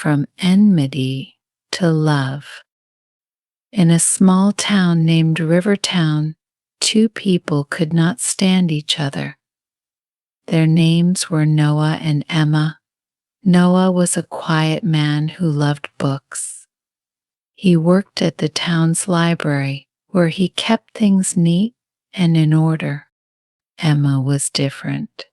from enmity to love. In a small town named Rivertown, two people could not stand each other. Their names were Noah and Emma. Noah was a quiet man who loved books. He worked at the town's library, where he kept things neat and in order. Emma was different.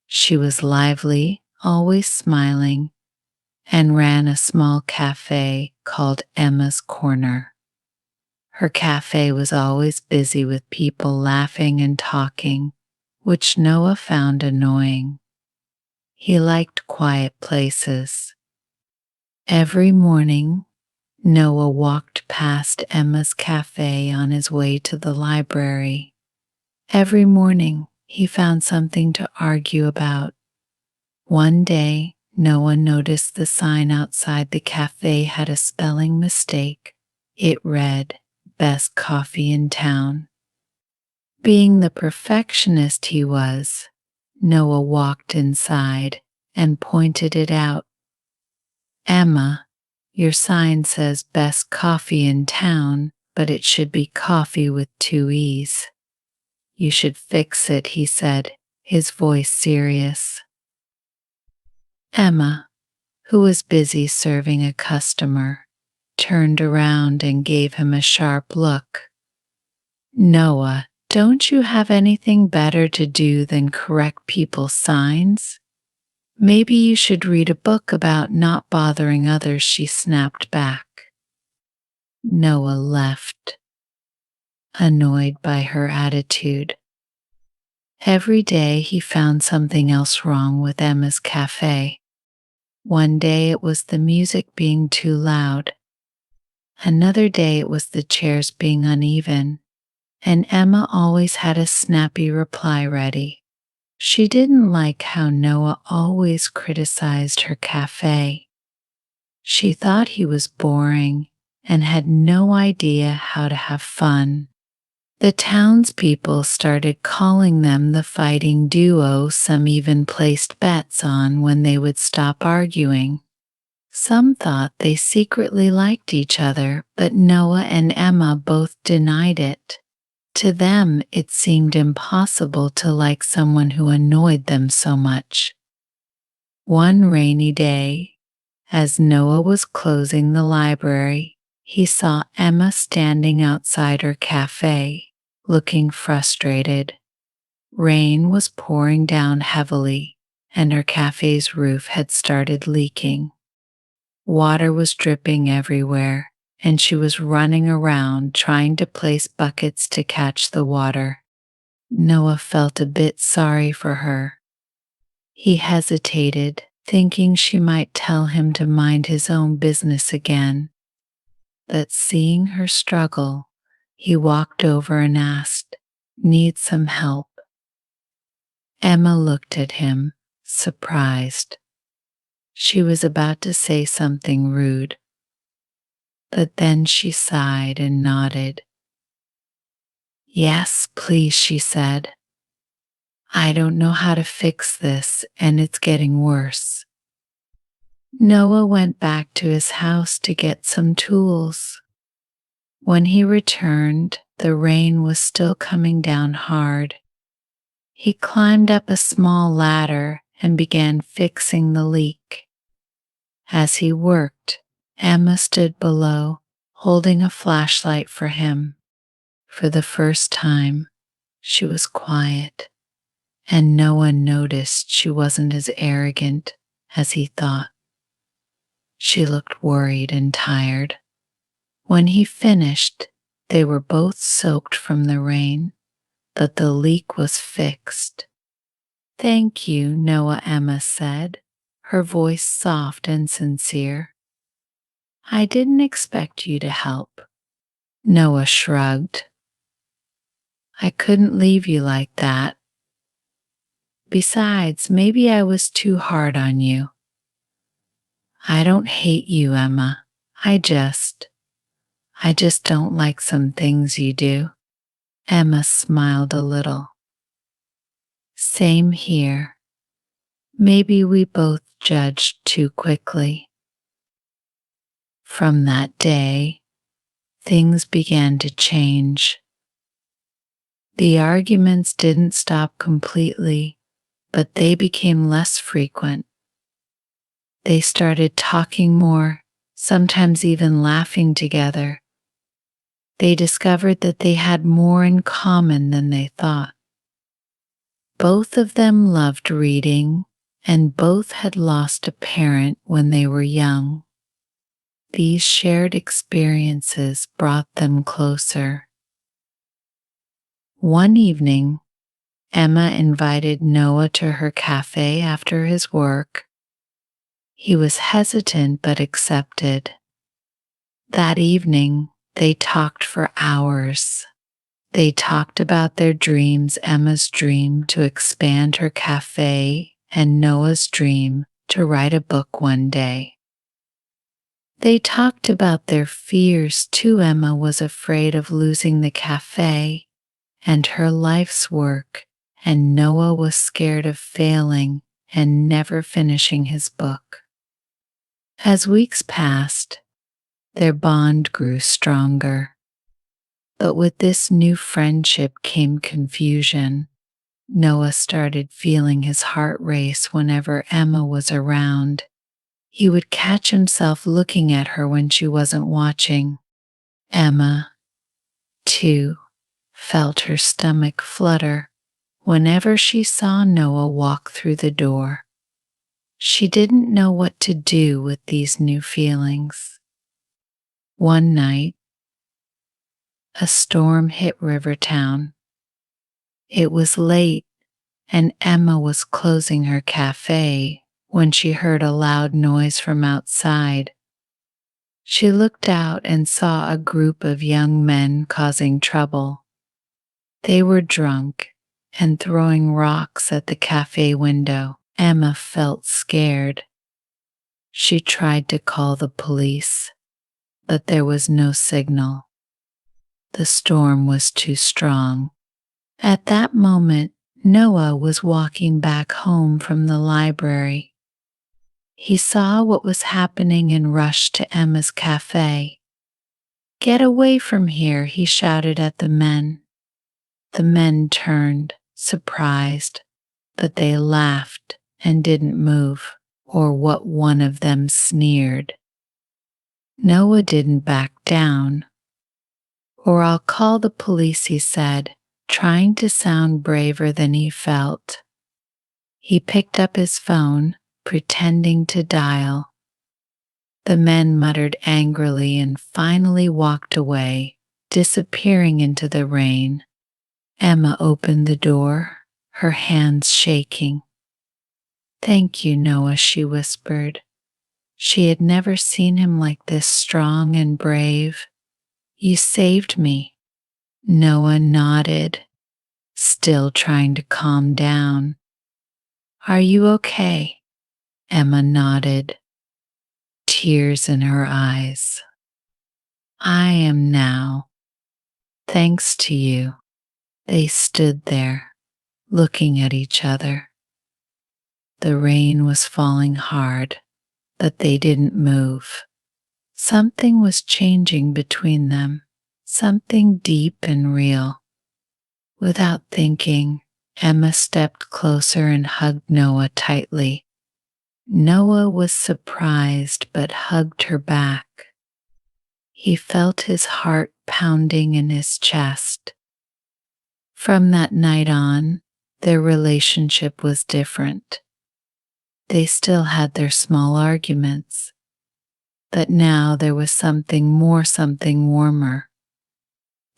She was lively, always smiling, and ran a small café called Emma's Corner. Her cafe was always busy with people laughing and talking, which Noah found annoying. He liked quiet places. Every morning, Noah walked past Emma's cafe on his way to the library. Every morning, he found something to argue about. One day, Noah noticed the sign outside the cafe had a spelling mistake. It read, "Best coffee in town." Being the perfectionist he was, Noah walked inside and pointed it out. "Emma, your sign says best coffee in town, but it should be coffee with 2 E's. You should fix it," he said, his voice serious. Emma, who was busy serving a customer, turned around and gave him a sharp look. "Noah, don't you have anything better to do than correct people's signs? Maybe you should read a book about not bothering others," she snapped back. Noah left, annoyed by her attitude. Every day he found something else wrong with Emma's cafe. One day it was the music being too loud. Another day it was the chairs being uneven, and Emma always had a snappy reply ready. She didn't like how Noah always criticized her cafe. She thought he was boring and had no idea how to have fun. The townspeople started calling them the fighting duo. Some even placed bets on when they would stop arguing. Some thought they secretly liked each other, but Noah and Emma both denied it. To them, it seemed impossible to like someone who annoyed them so much. One rainy day, as Noah was closing the library, he saw Emma standing outside her cafe, looking frustrated. Rain was pouring down heavily, and her cafe's roof had started leaking. Water was dripping everywhere, and she was running around trying to place buckets to catch the water. Noah felt a bit sorry for her. He hesitated, thinking she might tell him to mind his own business again. But seeing her struggle, he walked over and asked, "Need some help?" Emma looked at him, surprised. She was about to say something rude, but then she sighed and nodded. "Yes, please," she said. "I don't know how to fix this, and it's getting worse." Noah went back to his house to get some tools. When he returned, the rain was still coming down hard. He climbed up a small ladder and began fixing the leak. As he worked, Emma stood below, holding a flashlight for him. For the first time, she was quiet, and no one noticed she wasn't as arrogant as he thought. She looked worried and tired. When he finished, they were both soaked from the rain, but the leak was fixed. "Thank you, Noah," Emma said, her voice soft and sincere. "I didn't expect you to help." Noah shrugged. "I couldn't leave you like that. Besides, maybe I was too hard on you." "I don't hate you, Emma. I just don't like some things you do." Emma smiled a little. "Same here. Maybe we both judged too quickly." From that day, things began to change. The arguments didn't stop completely, but they became less frequent. They started talking more, sometimes even laughing together. They discovered that they had more in common than they thought. Both of them loved reading, and both had lost a parent when they were young. These shared experiences brought them closer. One evening, Emma invited Noah to her cafe after his work. He was hesitant but accepted. That evening, they talked for hours. They talked about their dreams, Emma's dream to expand her cafe and Noah's dream to write a book one day. They talked about their fears too. Emma was afraid of losing the cafe and her life's work, and Noah was scared of failing and never finishing his book. As weeks passed, their bond grew stronger. But with this new friendship came confusion. Noah started feeling his heart race whenever Emma was around. He would catch himself looking at her when she wasn't watching. Emma, too, felt her stomach flutter whenever she saw Noah walk through the door. She didn't know what to do with these new feelings. One night, a storm hit Rivertown. It was late, and Emma was closing her cafe when she heard a loud noise from outside. She looked out and saw a group of young men causing trouble. They were drunk and throwing rocks at the cafe window. Emma felt scared. She tried to call the police, but there was no signal. The storm was too strong. At that moment, Noah was walking back home from the library. He saw what was happening and rushed to Emma's cafe. "Get away from here," he shouted at the men. The men turned, surprised, but they laughed and didn't move, or what one of them sneered. Noah didn't back down. "Or I'll call the police," he said, trying to sound braver than he felt. He picked up his phone, pretending to dial. The men muttered angrily and finally walked away, disappearing into the rain. Emma opened the door, her hands shaking. "Thank you, Noah," she whispered. She had never seen him like this, strong and brave. "You saved me." Noah nodded, still trying to calm down. "Are you okay?" Emma nodded, tears in her eyes. "I am now, thanks to you." They stood there, looking at each other. The rain was falling hard, but they didn't move. Something was changing between them, something deep and real. Without thinking, Emma stepped closer and hugged Noah tightly. Noah was surprised but hugged her back. He felt his heart pounding in his chest. From that night on, their relationship was different. They still had their small arguments, but now there was something more, something warmer.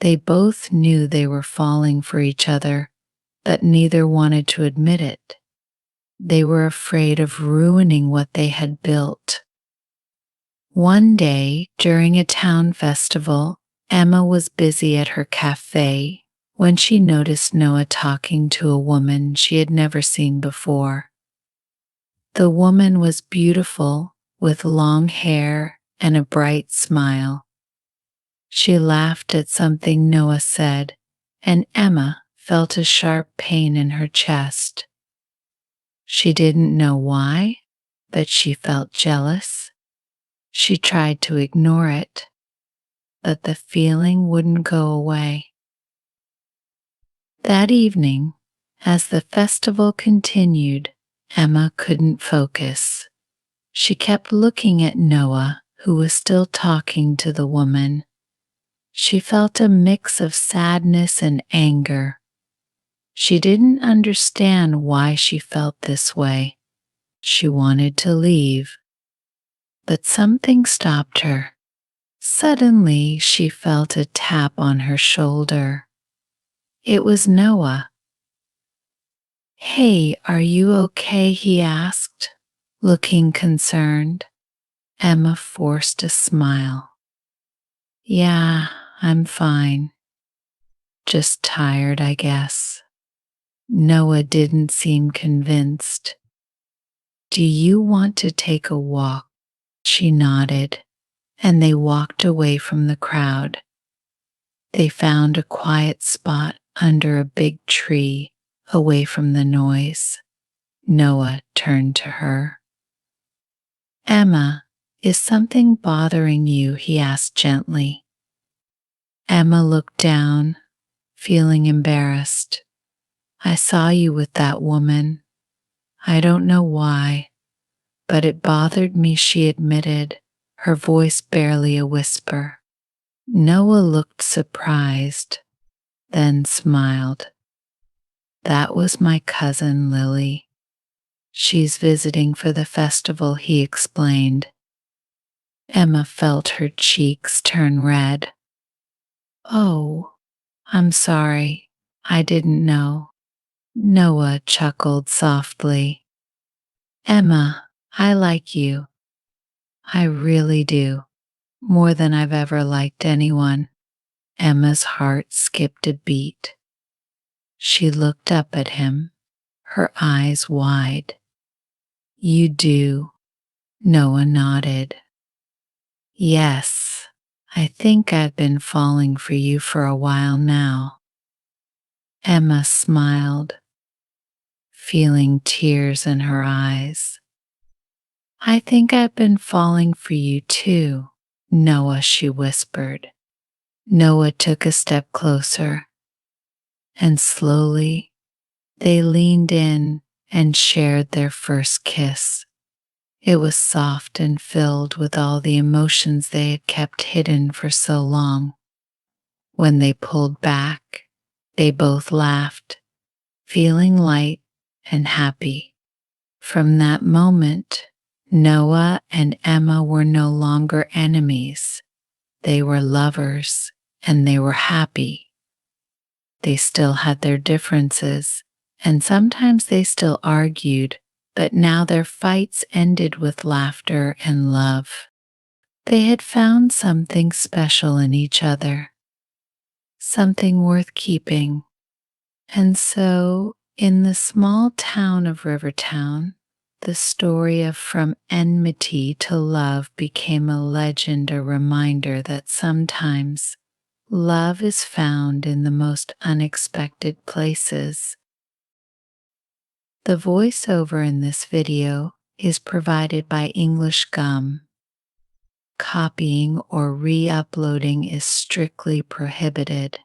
They both knew they were falling for each other, but neither wanted to admit it. They were afraid of ruining what they had built. One day, during a town festival, Emma was busy at her cafe when she noticed Noah talking to a woman she had never seen before. The woman was beautiful, with long hair and a bright smile. She laughed at something Noah said, and Emma felt a sharp pain in her chest. She didn't know why, but she felt jealous. She tried to ignore it, but the feeling wouldn't go away. That evening, as the festival continued, Emma couldn't focus. She kept looking at Noah, who was still talking to the woman. She felt a mix of sadness and anger. She didn't understand why she felt this way. She wanted to leave, but something stopped her. Suddenly, she felt a tap on her shoulder. It was Noah. "Hey, are you okay?" he asked, looking concerned. Emma forced a smile. "Yeah, I'm fine. Just tired, I guess." Noah didn't seem convinced. "Do you want to take a walk?" She nodded, and they walked away from the crowd. They found a quiet spot under a big tree, away from the noise. Noah turned to her. "Emma, is something bothering you?" he asked gently. Emma looked down, feeling embarrassed. "I saw you with that woman. I don't know why, but it bothered me," she admitted, her voice barely a whisper. Noah looked surprised, then smiled. "That was my cousin Lily. She's visiting for the festival," he explained. Emma felt her cheeks turn red. "Oh, I'm sorry. I didn't know." Noah chuckled softly. "Emma, I like you. I really do. More than I've ever liked anyone." Emma's heart skipped a beat. She looked up at him, her eyes wide. "You do?" Noah nodded. "Yes, I think I've been falling for you for a while now." Emma smiled, feeling tears in her eyes. "I think I've been falling for you too, Noah," she whispered. Noah took a step closer, and slowly they leaned in and shared their first kiss. It was soft and filled with all the emotions they had kept hidden for so long. When they pulled back, they both laughed, feeling light and happy. From that moment, Noah and Emma were no longer enemies. They were lovers, and they were happy. They still had their differences, and sometimes they still argued, but now their fights ended with laughter and love. They had found something special in each other, something worth keeping. And so, in the small town of Rivertown, the story of From Enmity to Love became a legend, a reminder that sometimes love is found in the most unexpected places. The voiceover in this video is provided by English Gum. Copying or re-uploading is strictly prohibited.